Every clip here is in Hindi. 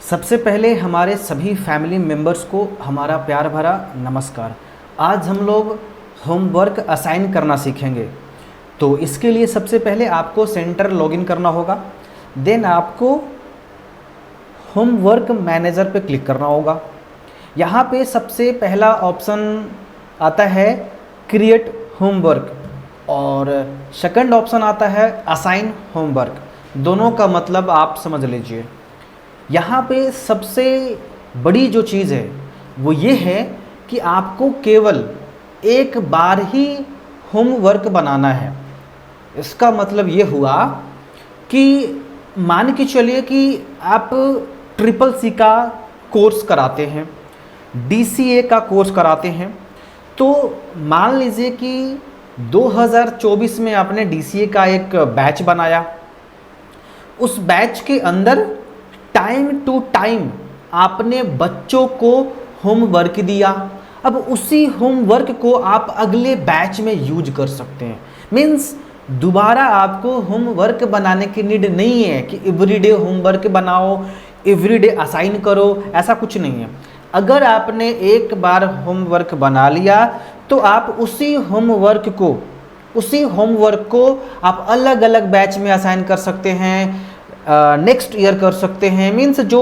सबसे पहले हमारे सभी फैमिली मेम्बर्स को हमारा प्यार भरा नमस्कार। आज हम लोग होमवर्क असाइन करना सीखेंगे। तो इसके लिए सबसे पहले आपको सेंटर लॉगिन करना होगा। देन आपको होमवर्क मैनेजर पे क्लिक करना होगा। यहाँ पे सबसे पहला ऑप्शन आता है क्रिएट होमवर्क और सेकंड ऑप्शन आता है असाइन होमवर्क। दोनों का मतलब आप समझ लीजिए। यहाँ पे सबसे बड़ी जो चीज़ है वो ये है कि आपको केवल एक बार ही होमवर्क बनाना है। इसका मतलब ये हुआ कि मान के चलिए कि आप ट्रिपल सी का कोर्स कराते हैं, DCA का कोर्स कराते हैं। तो मान लीजिए कि 2024 में आपने DCA का एक बैच बनाया। उस बैच के अंदर टाइम टू टाइम आपने बच्चों को होमवर्क दिया। अब उसी होमवर्क को आप अगले बैच में यूज कर सकते हैं। मीन्स दोबारा आपको होमवर्क बनाने की नीड नहीं है कि एवरीडे होमवर्क बनाओ, एवरीडे असाइन करो, ऐसा कुछ नहीं है। अगर आपने एक बार होमवर्क बना लिया तो आप उसी होमवर्क को आप अलग अलग बैच में असाइन कर सकते हैं, नेक्स्ट ईयर कर सकते हैं। मीन्स जो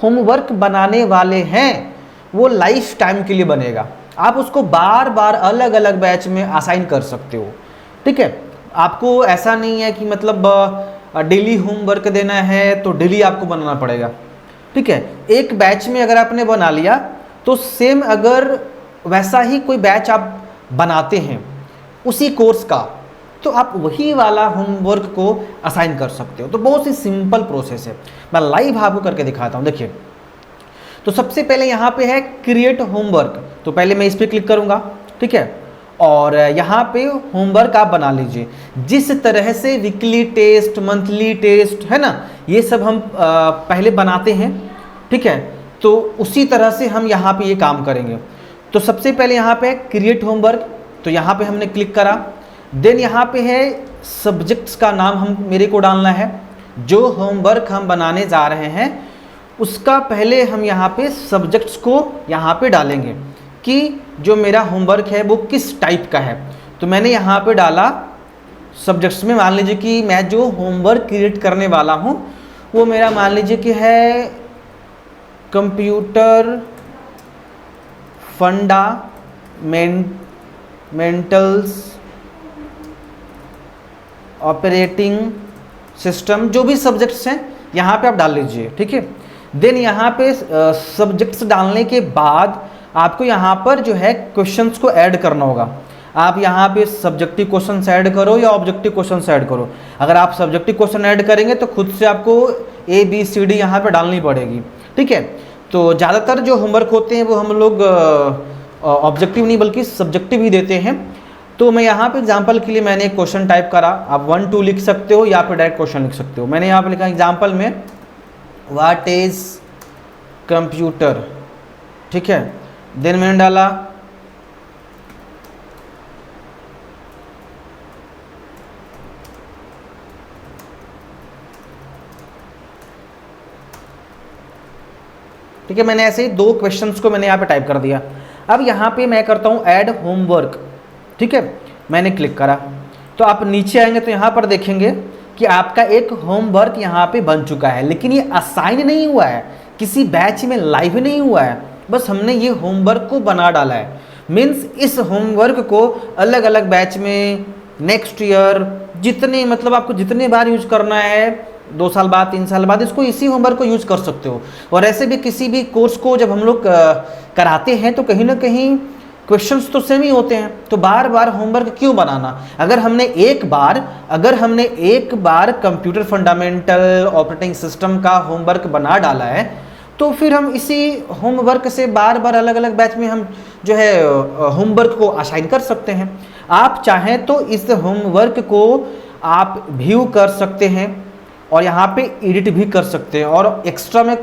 होमवर्क बनाने वाले हैं वो लाइफ टाइम के लिए बनेगा। आप उसको बार बार अलग अलग बैच में असाइन कर सकते हो। ठीक है, आपको ऐसा नहीं है कि मतलब डेली होमवर्क देना है तो डेली आपको बनाना पड़ेगा। ठीक है, एक बैच में अगर आपने बना लिया तो सेम अगर वैसा ही कोई बैच आप बनाते हैं उसी कोर्स का तो आप वही वाला होमवर्क को असाइन कर सकते हो। तो बहुत ही सिंपल प्रोसेस है। मैं लाइव आपको करके दिखाता हूँ। देखिए, तो सबसे पहले यहाँ पे है क्रिएट होमवर्क। तो पहले मैं इस पर क्लिक करूँगा। ठीक है, और यहाँ पे होमवर्क आप बना लीजिए। जिस तरह से वीकली टेस्ट, मंथली टेस्ट है ना, ये सब हम पहले बनाते हैं। ठीक है, तो उसी तरह से हम यहाँ पे ये काम करेंगे। तो सबसे पहले यहाँ पे क्रिएट होमवर्क, तो यहाँ पे हमने क्लिक करा। देन यहाँ पे है सब्जेक्ट्स का नाम मेरे को डालना है। जो होमवर्क हम बनाने जा रहे हैं उसका पहले हम यहाँ पे सब्जेक्ट्स को यहाँ पे डालेंगे कि जो मेरा होमवर्क है वो किस टाइप का है। तो मैंने यहाँ पे डाला सब्जेक्ट्स में, मान लीजिए कि मैं जो होमवर्क क्रिएट करने वाला हूँ वो मेरा मान लीजिए कि है कंप्यूटर फंडामेंटल्स ऑपरेटिंग सिस्टम, जो भी सब्जेक्ट्स हैं यहाँ पे आप डाल लीजिए। ठीक है, देन यहाँ पे सब्जेक्ट्स डालने के बाद आपको यहाँ पर जो है क्वेश्चंस को ऐड करना होगा। आप यहाँ पे सब्जेक्टिव क्वेश्चंस ऐड करो या ऑब्जेक्टिव क्वेश्चंस ऐड करो। अगर आप सब्जेक्टिव क्वेश्चन ऐड करेंगे तो खुद से आपको ABCD यहाँ पे डालनी पड़ेगी। ठीक है, तो ज़्यादातर जो होमवर्क होते हैं वो हम लोग ऑब्जेक्टिव नहीं बल्कि सब्जेक्टिव ही देते हैं। तो मैं यहाँ पे एग्जांपल के लिए मैंने एक क्वेश्चन टाइप करा। आप 1 2 लिख सकते हो या फिर डायरेक्ट क्वेश्चन लिख सकते हो। मैंने यहाँ पे लिखा एग्जांपल में व्हाट इज कंप्यूटर। ठीक है, देन मैंने डाला ठीक है, मैंने ऐसे ही 2 क्वेश्चंस को मैंने यहाँ पे टाइप कर दिया। अब यहाँ पे मैं करता हूँ ऐड होमवर्क। ठीक है, मैंने क्लिक करा तो आप नीचे आएंगे तो यहाँ पर देखेंगे कि आपका एक होमवर्क यहाँ पे बन चुका है, लेकिन ये असाइन नहीं हुआ है, किसी बैच में लाइव नहीं हुआ है, बस हमने ये होमवर्क को बना डाला है। मीन्स इस होमवर्क को अलग अलग बैच में नेक्स्ट ईयर जितने मतलब आपको जितने बार यूज करना है, 2 साल बाद 3 साल बाद इसको इसी होमवर्क को यूज कर सकते हो। और ऐसे भी किसी भी कोर्स को जब हम लोग कराते हैं तो कहीं ना कहीं क्वेश्चंस तो सेम ही होते हैं, तो बार बार होमवर्क क्यों बनाना। अगर हमने एक बार कंप्यूटर फंडामेंटल ऑपरेटिंग सिस्टम का होमवर्क बना डाला है तो फिर हम इसी होमवर्क से बार बार अलग अलग बैच में हम जो है होमवर्क को असाइन कर सकते हैं। आप चाहें तो इस होमवर्क को आप व्यू कर सकते हैं और यहाँ पे एडिट भी कर सकते हैं, और एक्स्ट्रा में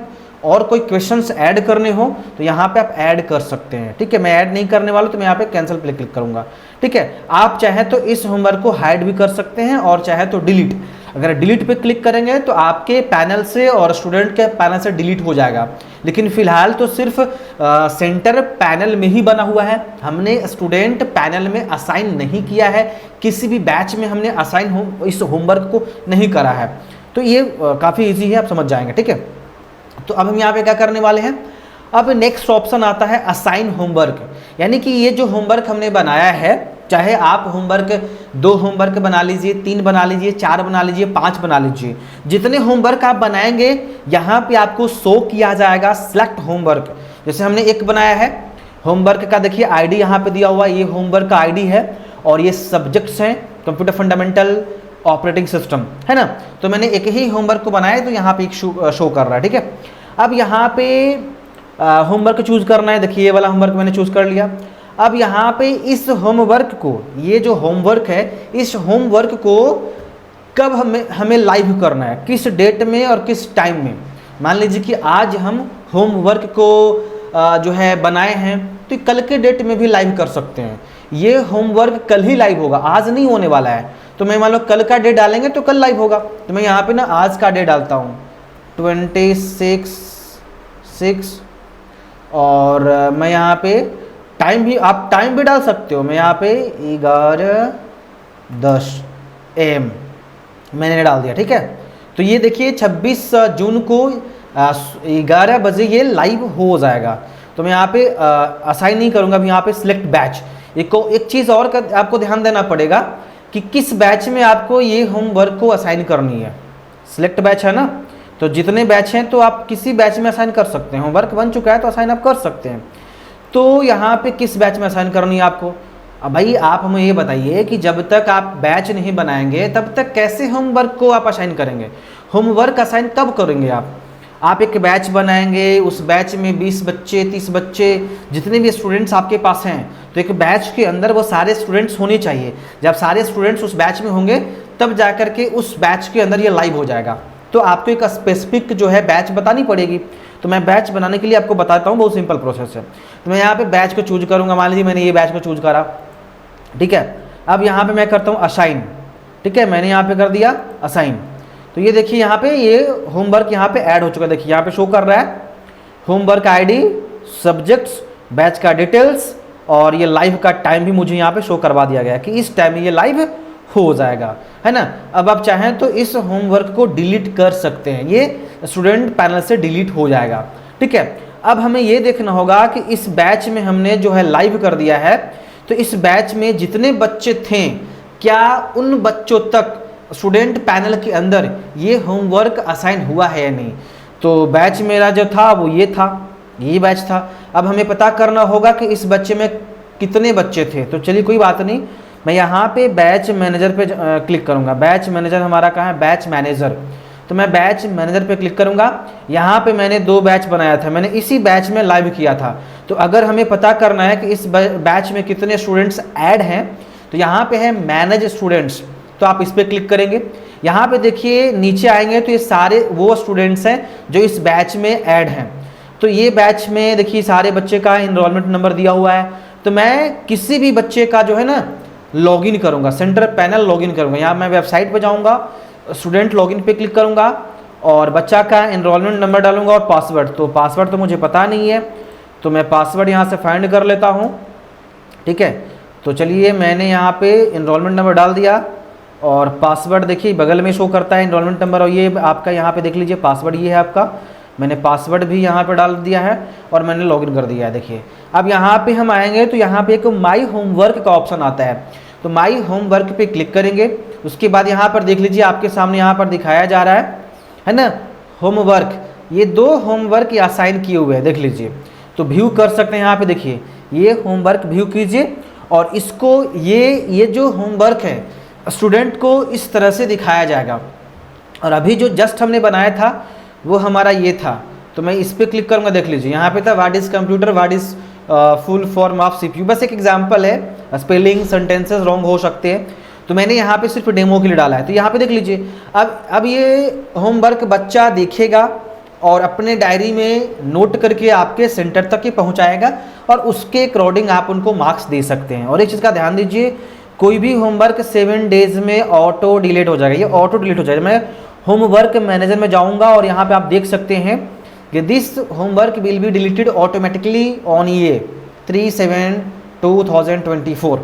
और कोई क्वेश्चंस ऐड करने हो तो यहाँ पे आप ऐड कर सकते हैं। ठीक है, मैं ऐड नहीं करने वाला तो मैं यहाँ पे कैंसिल पे क्लिक करूंगा। ठीक है, आप चाहे तो इस होमवर्क को हाइड भी कर सकते हैं और चाहे तो डिलीट। अगर डिलीट पे क्लिक करेंगे तो आपके पैनल से और स्टूडेंट के पैनल से डिलीट हो जाएगा। लेकिन फिलहाल तो सिर्फ सेंटर पैनल में ही बना हुआ है, हमने स्टूडेंट पैनल में असाइन नहीं किया है, किसी भी बैच में हमने असाइन इस होमवर्क को नहीं करा है। तो ये काफ़ी ईजी है, आप समझ जाएंगे। ठीक है, तो अब हम यहाँ पे क्या करने वाले हैं, अब नेक्स्ट ऑप्शन आता है असाइन होमवर्क। यानी कि ये जो होमवर्क हमने बनाया है, चाहे आप होमवर्क 2 होमवर्क बना लीजिए, 3 बना लीजिए, 4 बना लीजिए, 5 बना लीजिए, जितने होमवर्क आप बनाएंगे यहाँ पे आपको शो किया जाएगा सिलेक्ट होमवर्क। जैसे हमने एक बनाया है होमवर्क का, देखिए आईडी यहाँ पे दिया हुआ है, ये होमवर्क का आईडी है और ये सब्जेक्ट्स हैं कंप्यूटर फंडामेंटल ऑपरेटिंग सिस्टम, है ना। तो मैंने एक ही होमवर्क को बनाया है, तो यहाँ पे एक शो कर रहा है। ठीक है, अब यहाँ पे होमवर्क चूज करना है, देखिए ये वाला होमवर्क मैंने चूज कर लिया। अब यहाँ पे इस होमवर्क को, ये जो होमवर्क है, इस होमवर्क को कब हमें लाइव करना है, किस डेट में और किस टाइम में। मान लीजिए कि आज हम होमवर्क को जो है बनाए हैं, तो कल के डेट में भी लाइव कर सकते हैं। ये होमवर्क कल ही लाइव होगा, आज नहीं होने वाला है। तो मैं मान लो कल का डे डालेंगे तो कल लाइव होगा, तो मैं यहाँ पे ना आज का डे डालता हूँ 26/6 और मैं यहाँ पे टाइम भी, आप टाइम भी डाल सकते हो। मैं यहाँ पे 11:10 AM मैंने डाल दिया। ठीक है, तो ये देखिए 26 जून को 11 बजे ये लाइव हो जाएगा। तो मैं यहाँ पे असाइन नहीं करूँगा, अभी यहाँ पे सिलेक्ट बैच। एक चीज़ और आपको ध्यान देना पड़ेगा कि किस बैच में आपको ये होमवर्क को असाइन करनी है। सिलेक्ट बैच है ना, तो जितने बैच हैं तो आप किसी बैच में असाइन कर सकते हैं। होमवर्क बन चुका है तो असाइन आप कर सकते हैं। तो यहाँ पे किस बैच में असाइन करनी है आपको। अब भाई आप हमें ये बताइए कि जब तक आप बैच नहीं बनाएंगे तब तक कैसे होमवर्क को आप असाइन करेंगे। होमवर्क असाइन कब करेंगे आप एक बैच बनाएंगे, उस बैच में 20 बच्चे 30 बच्चे जितने भी स्टूडेंट्स आपके पास हैं, तो एक बैच के अंदर वो सारे स्टूडेंट्स होने चाहिए। जब सारे स्टूडेंट्स उस बैच में होंगे तब जा कर के उस बैच के अंदर ये लाइव हो जाएगा। तो आपको एक स्पेसिफिक जो है बैच बतानी पड़ेगी। तो मैं बैच बनाने के लिए आपको बताता हूँ, बहुत सिंपल प्रोसेस है। तो मैं यहाँ पे बैच को चूज करूँगा, मान लीजिए मैंने ये बैच को चूज करा। ठीक है, अब यहाँ पे मैं करता हूँ असाइन। ठीक है, मैंने यहाँ पे कर दिया असाइन। तो ये देखिए यहाँ पे ये होमवर्क यहाँ पे ऐड हो चुका है। देखिए यहाँ पे शो कर रहा है होमवर्क आईडी, सब्जेक्ट्स, बैच का डिटेल्स और ये लाइव का टाइम भी मुझे यहाँ पे शो करवा दिया गया कि इस टाइम में ये लाइव हो जाएगा, है ना। अब आप चाहें तो इस होमवर्क को डिलीट कर सकते हैं, ये स्टूडेंट पैनल से डिलीट हो जाएगा। ठीक है, अब हमें ये देखना होगा कि इस बैच में हमने जो है लाइव कर दिया है, तो इस बैच में जितने बच्चे थे क्या उन बच्चों तक स्टूडेंट पैनल के अंदर ये होमवर्क असाइन हुआ है या नहीं। तो बैच मेरा जो था वो ये था, ये बैच था। अब हमें पता करना होगा कि इस बच्चे में कितने बच्चे थे। तो चलिए कोई बात नहीं, मैं यहाँ पे बैच मैनेजर पे क्लिक करूँगा। बैच मैनेजर हमारा कहाँ है, बैच मैनेजर। तो मैं बैच मैनेजर पे क्लिक करूँगा। यहाँ पे मैंने 2 बैच बनाया था, मैंने इसी बैच में लाइव किया था। तो अगर हमें पता करना है कि इस बैच में कितने स्टूडेंट्स ऐड हैं, तो यहाँ पे है मैनेज स्टूडेंट्स, तो आप इस पर क्लिक करेंगे। यहाँ पे देखिए नीचे आएंगे तो ये सारे वो स्टूडेंट्स हैं जो इस बैच में ऐड हैं। तो ये बैच में देखिए सारे बच्चे का इनरोलमेंट नंबर दिया हुआ है। तो मैं किसी भी बच्चे का जो है ना लॉगिन करूँगा, सेंटर पैनल लॉगिन करूँगा। यहाँ मैं वेबसाइट पर जाऊँगा, स्टूडेंट लॉगिन पे क्लिक करूँगा और बच्चा का इनरोलमेंट नंबर डालूंगा और पासवर्ड। तो पासवर्ड तो मुझे पता नहीं है, तो मैं पासवर्ड यहाँ से फाइंड कर लेता हूँ। ठीक है, तो चलिए मैंने यहाँ पे इनरोलमेंट नंबर डाल दिया और पासवर्ड देखिए बगल में शो करता है इनरोलमेंट नंबर, और ये आपका यहाँ पे देख लीजिए पासवर्ड ये है आपका। मैंने पासवर्ड भी यहाँ पे डाल दिया है और मैंने लॉगिन कर दिया है। देखिए अब यहाँ पे हम आएंगे तो यहाँ पे एक माई होमवर्क का ऑप्शन आता है। तो माई होमवर्क पे क्लिक करेंगे। उसके बाद यहाँ पर देख लीजिए आपके सामने यहाँ पर दिखाया जा रहा है ना होमवर्क। ये 2 होमवर्क असाइन किए हुए हैं, देख लीजिए। तो व्यू कर सकते हैं यहाँ पे, देखिए ये होमवर्क व्यू कीजिए और इसको ये जो होमवर्क है स्टूडेंट को इस तरह से दिखाया जाएगा। और अभी जो जस्ट हमने बनाया था वो हमारा ये था। तो मैं इस पर क्लिक करूँगा, देख लीजिए यहाँ पे था what is computer, what is full form of CPU. बस एक एग्जांपल है, स्पेलिंग सेंटेंसेस रॉन्ग हो सकते हैं, तो मैंने यहाँ पे सिर्फ डेमो के लिए डाला है। तो यहाँ पे देख लीजिए अब ये होमवर्क बच्चा देखेगा और अपने डायरी में नोट करके आपके सेंटर तक ही पहुँचाएगा और उसके अकॉर्डिंग आप उनको मार्क्स दे सकते हैं। और एक चीज़ का ध्यान दीजिए, कोई भी होमवर्क 7 डेज में ऑटो डिलीट हो जाएगा, ये ऑटो डिलीट हो जाएगा। मैं होमवर्क मैनेजर में जाऊंगा और यहाँ पे आप देख सकते हैं कि this homework will be deleted automatically on ये 3/7/2024।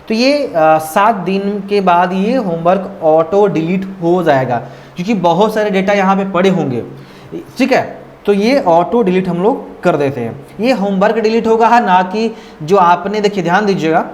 तो ये 7 दिन के बाद ये होमवर्क ऑटो डिलीट हो जाएगा, क्योंकि बहुत सारे डेटा यहाँ पे पड़े होंगे, ठीक है। तो ये ऑटो डिलीट हम लोग कर देते हैं। ये होमवर्क डिलीट होगा, ना कि जो आपने, देखिए ध्यान दीजिएगा,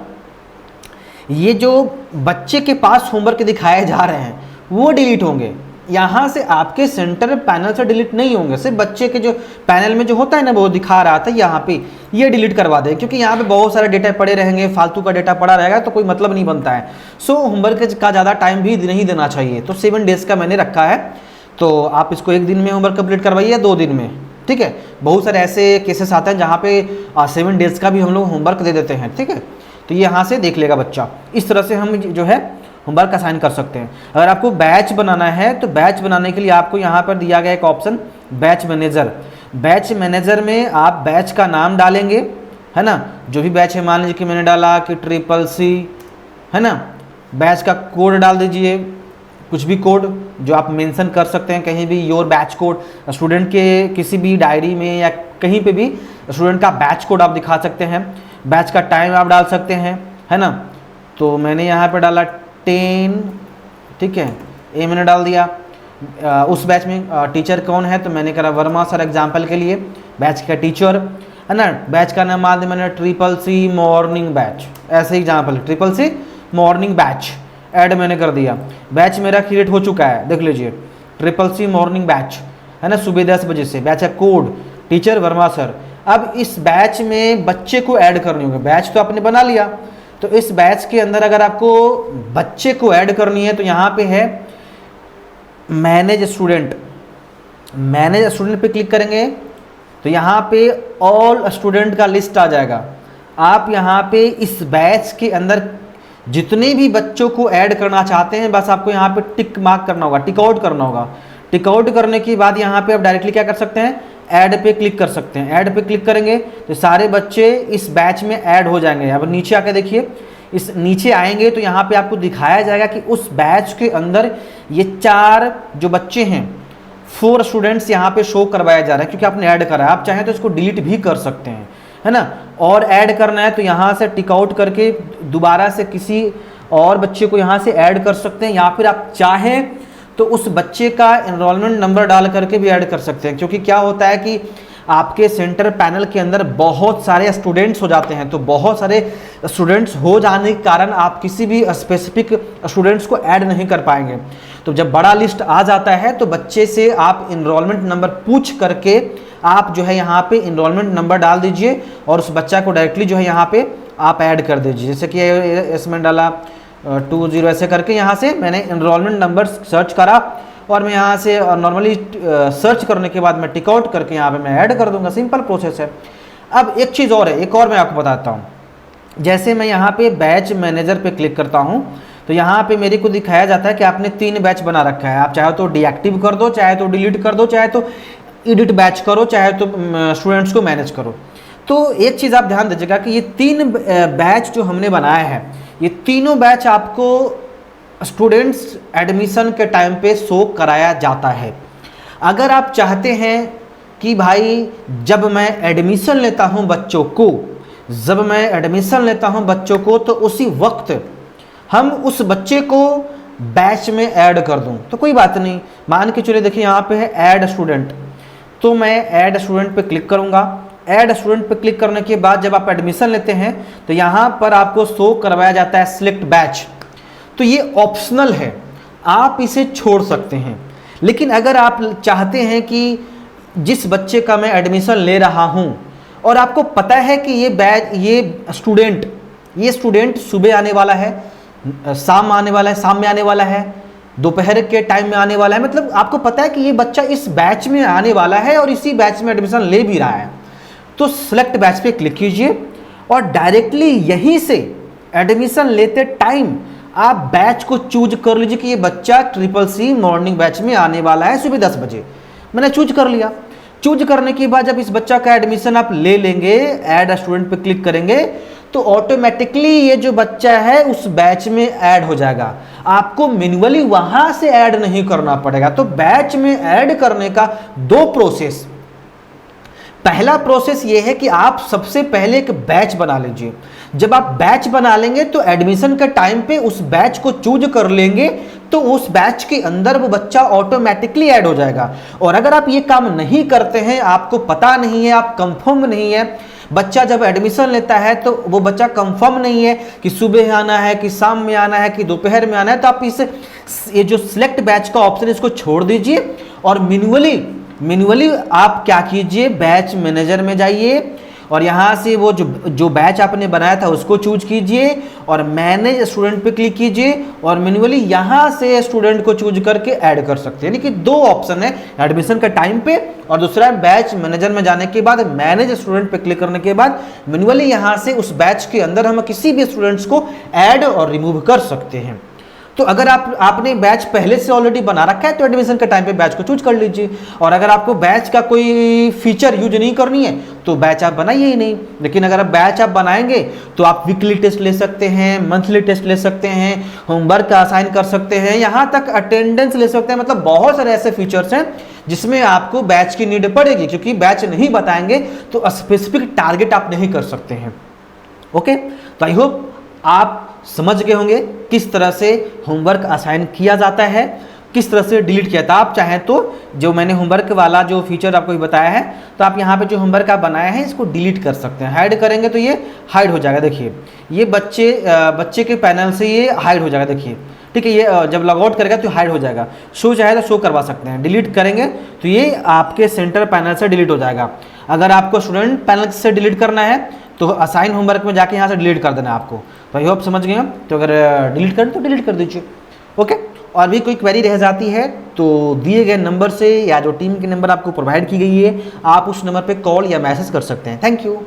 ये जो बच्चे के पास होमवर्क दिखाए जा रहे हैं वो डिलीट होंगे, यहाँ से आपके सेंटर पैनल से डिलीट नहीं होंगे। सिर्फ बच्चे के जो पैनल में जो होता है ना वो दिखा रहा था, यहाँ पे ये डिलीट करवा दें, क्योंकि यहाँ पे बहुत सारे डेटा पड़े रहेंगे, फालतू का डेटा पड़ा रहेगा तो कोई मतलब नहीं बनता है। सो होमवर्क का ज़्यादा टाइम भी नहीं देना चाहिए। तो 7 डेज़ का मैंने रखा है, तो आप इसको 1 दिन में होमवर्क कंप्लीट करवाइए, 2 दिन में, ठीक है। बहुत सारे ऐसे केसेस आते हैं जहाँ पे 7 डेज़ का भी हम लोग होमवर्क दे देते हैं, ठीक है। तो ये यहाँ से देख लेगा बच्चा। इस तरह से हम जो है होमवर्क असाइन कर सकते हैं। अगर आपको बैच बनाना है तो बैच बनाने के लिए आपको यहाँ पर दिया गया एक option batch manager. Batch manager में आप बैच का नाम डालेंगे, है ना, जो भी बैच है, मान लीजिए कि मैंने डाला कि CCC, है ना। बैच का कोड डाल दीजिए, कुछ भी कोड जो आप मेंशन कर सकते हैं कहीं भी, योर बैच कोड, स्टूडेंट के किसी भी डायरी में या कहीं पे भी स्टूडेंट का बैच कोड आप दिखा सकते हैं। बैच का टाइम आप डाल सकते हैं, है ना। तो मैंने यहाँ पे डाला 10, ठीक है, ये मैंने डाल दिया। उस बैच में टीचर कौन है, तो मैंने करा वर्मा सर एग्जाम्पल के लिए, बैच का टीचर, है ना। बैच का नाम मान दिया मैंने CCC मॉर्निंग बैच, ऐसे example CCC morning batch, add मैंने कर दिया। बैच मेरा क्रिएट हो चुका है, देख लीजिए, CCC मॉर्निंग बैच, है ना, सुबह 10 बजे से। बैच का कोड टीचर वर्मा सर। अब इस बैच में बच्चे को ऐड करनी होगी, बैच तो आपने बना लिया, तो इस बैच के अंदर अगर आपको बच्चे को ऐड करनी है तो यहाँ पे है मैनेज स्टूडेंट। मैनेज स्टूडेंट पे क्लिक करेंगे तो यहाँ पे ऑल स्टूडेंट का लिस्ट आ जाएगा। आप यहाँ पे इस बैच के अंदर जितने भी बच्चों को ऐड करना चाहते हैं, बस आपको यहाँ पे टिक मार्क करना होगा, टिक आउट करना होगा। टिक आउट करने के बाद यहाँ पे आप डायरेक्टली क्या कर सकते हैं, ऐड पे क्लिक कर सकते हैं। ऐड पे क्लिक करेंगे तो सारे बच्चे इस बैच में ऐड हो जाएंगे। अब नीचे आके देखिए, इस नीचे आएंगे तो यहाँ पे आपको दिखाया जाएगा कि उस बैच के अंदर ये 4 जो बच्चे हैं, 4 स्टूडेंट्स यहाँ पे शो करवाया जा रहा है, क्योंकि आपने ऐड करा है। आप चाहें तो इसको डिलीट भी कर सकते हैं, है ना। और ऐड करना है तो यहाँ से टिक आउट करके दोबारा से किसी और बच्चे को यहाँ से ऐड कर सकते हैं, या फिर आप चाहें तो उस बच्चे का एनरोलमेंट नंबर डाल करके भी ऐड कर सकते हैं। क्योंकि क्या होता है कि आपके सेंटर पैनल के अंदर बहुत सारे स्टूडेंट्स हो जाते हैं, तो बहुत सारे स्टूडेंट्स हो जाने के कारण आप किसी भी स्पेसिफिक स्टूडेंट्स को ऐड नहीं कर पाएंगे। तो जब बड़ा लिस्ट आ जाता है तो बच्चे से आप एनरोलमेंट नंबर पूछ करके आप जो है यहाँ पे एनरोलमेंट नंबर डाल दीजिए और उस बच्चा को डायरेक्टली जो है यहाँ पे आप ऐड कर दीजिए। जैसे कि इसमें डाला 20 ऐसे करके यहाँ से मैंने एनरोलमेंट नंबर सर्च करा और मैं यहाँ से नॉर्मली सर्च करने के बाद मैं टिक आउट करके यहाँ पे मैं ऐड कर दूंगा। सिंपल प्रोसेस है। अब एक चीज़ और है, एक और मैं आपको बताता हूँ। जैसे मैं यहाँ पे बैच मैनेजर पे क्लिक करता हूँ तो यहाँ पे मेरे को दिखाया जाता है कि आपने 3 बैच बना रखा है। आप चाहे तो डीएक्टिव कर दो, चाहे तो डिलीट कर दो, चाहे तो एडिट बैच करो, चाहे तो स्टूडेंट्स को मैनेज करो। तो एक चीज़ आप ध्यान दीजिएगा कि ये 3 बैच जो हमने बनाया है, ये तीनों बैच आपको स्टूडेंट्स एडमिशन के टाइम पे शो कराया जाता है। अगर आप चाहते हैं कि भाई जब मैं एडमिशन लेता हूं बच्चों को, तो उसी वक्त हम उस बच्चे को बैच में ऐड कर दूं, तो कोई बात नहीं। मान के चलिए, देखिए यहाँ पे है ऐड स्टूडेंट, तो मैं ऐड स्टूडेंट पे क्लिक करूँगा। ऐड स्टूडेंट पे क्लिक करने के बाद जब आप एडमिशन लेते हैं तो यहाँ पर आपको शो करवाया जाता है सिलेक्ट बैच। तो ये ऑप्शनल है, आप इसे छोड़ सकते हैं। लेकिन अगर आप चाहते हैं कि जिस बच्चे का मैं एडमिशन ले रहा हूं और आपको पता है कि ये स्टूडेंट सुबह आने वाला है, शाम में आने वाला है, दोपहर के टाइम में आने वाला है, मतलब आपको पता है कि ये बच्चा इस बैच में आने वाला है और इसी बैच में एडमिशन ले भी रहा है, तो सिलेक्ट बैच पे क्लिक कीजिए और डायरेक्टली यहीं से एडमिशन लेते टाइम आप बैच को चूज कर लीजिए कि ये बच्चा CCC मॉर्निंग बैच में आने वाला है सुबह 10 बजे। मैंने चूज कर लिया। चूज करने के बाद जब इस बच्चा का एडमिशन आप ले लेंगे, ऐड स्टूडेंट पे क्लिक करेंगे, तो ऑटोमेटिकली ये जो बच्चा है उस बैच में ऐड हो जाएगा, आपको मैन्युअली वहां से ऐड नहीं करना पड़ेगा। तो बैच में ऐड करने का दो प्रोसेस, पहला प्रोसेस ये है कि आप सबसे पहले एक बैच बना लीजिए। जब आप बैच बना लेंगे तो एडमिशन के टाइम पे उस बैच को चूज कर लेंगे, तो उस बैच के अंदर वो बच्चा ऑटोमेटिकली ऐड हो जाएगा। और अगर आप ये काम नहीं करते हैं, आपको पता नहीं है, आप कंफर्म नहीं है, बच्चा जब एडमिशन लेता है तो वो बच्चा कंफर्म नहीं है कि सुबह आना है कि शाम में आना है कि दोपहर में आना है, तो आप ये जो सिलेक्ट बैच का ऑप्शन इसको छोड़ दीजिए और मैन्युअली आप क्या कीजिए, बैच मैनेजर में जाइए और यहाँ से वो जो बैच आपने बनाया था उसको चूज कीजिए और मैनेज स्टूडेंट पे क्लिक कीजिए और मैन्युअली यहाँ से स्टूडेंट को चूज करके ऐड कर सकते हैं। यानी कि दो ऑप्शन है, एडमिशन का टाइम पे और दूसरा बैच मैनेजर में जाने के बाद मैनेज स्टूडेंट पे क्लिक करने के बाद मैन्युअली यहाँ से उस बैच के अंदर हम किसी भी स्टूडेंट्स को ऐड और रिमूव कर सकते हैं। तो अगर आपने बैच पहले से ऑलरेडी बना रखा है तो एडमिशन के टाइम पे बैच को चूज कर लीजिए, और अगर आपको बैच का कोई फीचर यूज नहीं करनी है तो बैच आप बनाइए ही नहीं। लेकिन अगर आप बैच आप बनाएंगे तो आप वीकली टेस्ट ले सकते हैं, मंथली टेस्ट ले सकते हैं, होमवर्क असाइन कर सकते हैं, यहाँ तक अटेंडेंस ले सकते हैं। मतलब बहुत सारे ऐसे फीचर्स हैं जिसमें आपको बैच की नीड पड़ेगी, क्योंकि बैच नहीं बताएंगे तो स्पेसिफिक टारगेट आप नहीं कर सकते हैं। ओके, तो आई होप आप समझ गए होंगे किस तरह से होमवर्क असाइन किया जाता है, किस तरह से डिलीट किया था। आप चाहें तो जो मैंने होमवर्क वाला जो फीचर आपको बताया है, तो आप यहाँ पे जो होमवर्क आप बनाया है इसको डिलीट कर सकते हैं। हाइड करेंगे तो ये हाइड हो जाएगा। देखिए ये बच्चे के पैनल से ये हाइड हो जाएगा। देखिए ठीक है, ये जब लॉग आउट करेगा तो हाइड हो जाएगा। शो चाहे तो शो करवा सकते हैं। डिलीट करेंगे तो ये आपके सेंटर पैनल से डिलीट हो जाएगा। अगर आपको स्टूडेंट पैनल से डिलीट करना है तो असाइन होमवर्क में जाके यहाँ से डिलीट कर देना आपको। तो आई होप समझ गए हम। तो अगर डिलीट करें तो डिलीट कर दीजिए। ओके, और भी कोई क्वेरी रह जाती है तो दिए गए नंबर से या जो टीम के नंबर आपको प्रोवाइड की गई है आप उस नंबर पे कॉल या मैसेज कर सकते हैं। Thank you.